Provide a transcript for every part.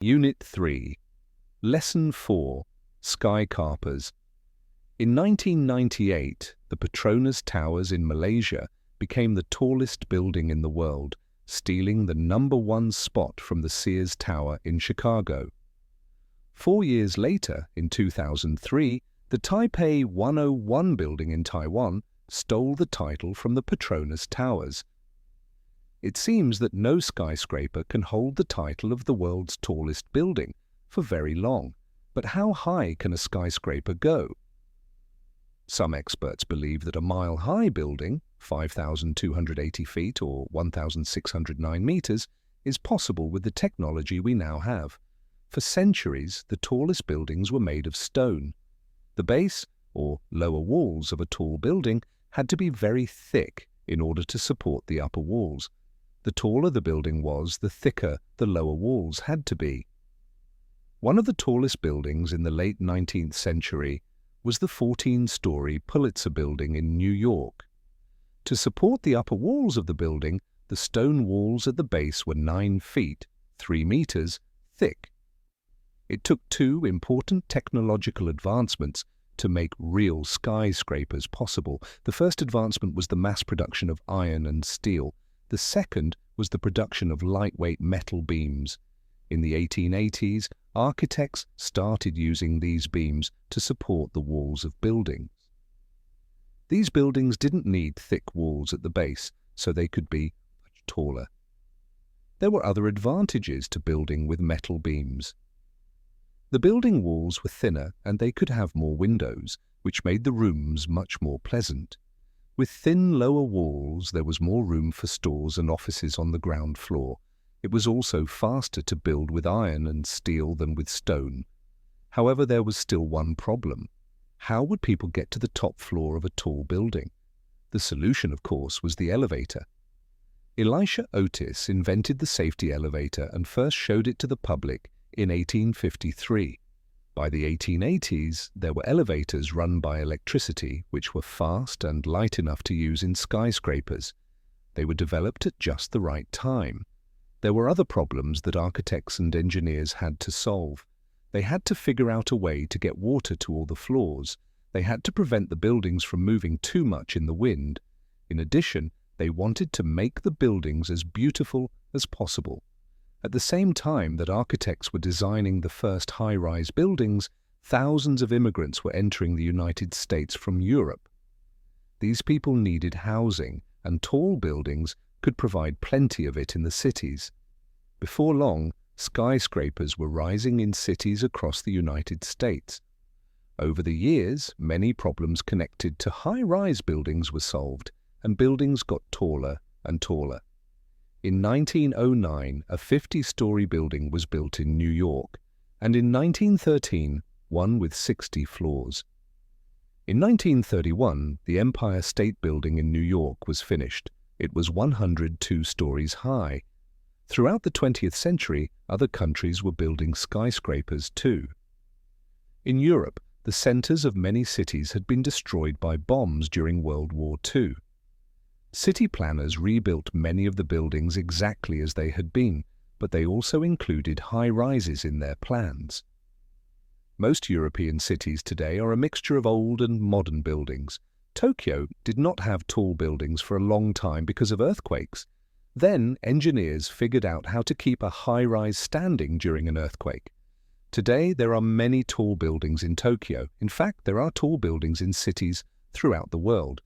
Unit 3, Lesson 4, Skyscrapers. In 1998, the Petronas Towers in Malaysia became the tallest building in the world, stealing the #1 spot from the Sears Tower in Chicago. 4 years later, in 2003, the Taipei 101 building in Taiwan stole the title from the Petronas Towers. It seems that no skyscraper can hold the title of the world's tallest building for very long. But how high can a skyscraper go? Some experts believe that a mile-high building, 5,280 feet or 1,609 meters, is possible with the technology we now have. For centuries, the tallest buildings were made of stone. The base, or lower walls of a tall building, had to be very thick in order to support the upper walls. The taller the building was, the thicker the lower walls had to be. One of the tallest buildings in the late 19th century was the 14-story Pulitzer Building in New York. To support the upper walls of the building, the stone walls at the base were 9 feet, 3 meters, thick. It took 2 important technological advancements to make real skyscrapers possible. The first advancement was the mass production of iron and steel. The second was the production of lightweight metal beams. In the 1880s, architects started using these beams to support the walls of buildings. These buildings didn't need thick walls at the base, so they could be much taller. There were other advantages to building with metal beams. The building walls were thinner and they could have more windows, which made the rooms much more pleasant. With thin lower walls, there was more room for stores and offices on the ground floor. It was also faster to build with iron and steel than with stone. However, there was still one problem. How would people get to the top floor of a tall building? The solution, of course, was the elevator. Elisha Otis invented the safety elevator and first showed it to the public in 1853. By the 1880s, there were elevators run by electricity, which were fast and light enough to use in skyscrapers. They were developed at just the right time. There were other problems that architects and engineers had to solve. They had to figure out a way to get water to all the floors. They had to prevent the buildings from moving too much in the wind. In addition, they wanted to make the buildings as beautiful as possible. At the same time that architects were designing the first high-rise buildings, thousands of immigrants were entering the United States from Europe. These people needed housing, and tall buildings could provide plenty of it in the cities. Before long, skyscrapers were rising in cities across the United States. Over the years, many problems connected to high-rise buildings were solved, and buildings got taller and taller. In 1909, a 50-story building was built in New York, and in 1913, one with 60 floors. In 1931, the Empire State Building in New York was finished. It was 102 stories high. Throughout the 20th century, other countries were building skyscrapers too. In Europe, the centers of many cities had been destroyed by bombs during World War II. City planners rebuilt many of the buildings exactly as they had been, but they also included high-rises in their plans. Most European cities today are a mixture of old and modern buildings. Tokyo did not have tall buildings for a long time because of earthquakes. Then engineers figured out how to keep a high-rise standing during an earthquake. Today there are many tall buildings in Tokyo. In fact, there are tall buildings in cities throughout the world.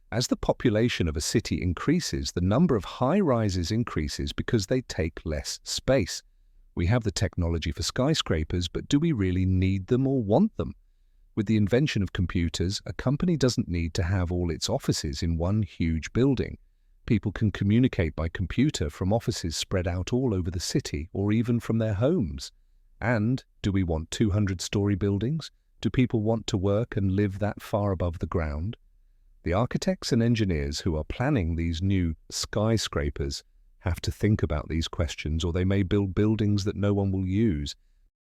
As the population of a city increases, the number of high-rises increases because they take less space. We have the technology for skyscrapers, but do we really need them or want them? With the invention of computers, a company doesn't need to have all its offices in one huge building. People can communicate by computer from offices spread out all over the city or even from their homes. And do we want 200-story buildings? Do people want to work and live that far above the ground? The architects and engineers who are planning these new skyscrapers have to think about these questions, or they may build buildings that no one will use.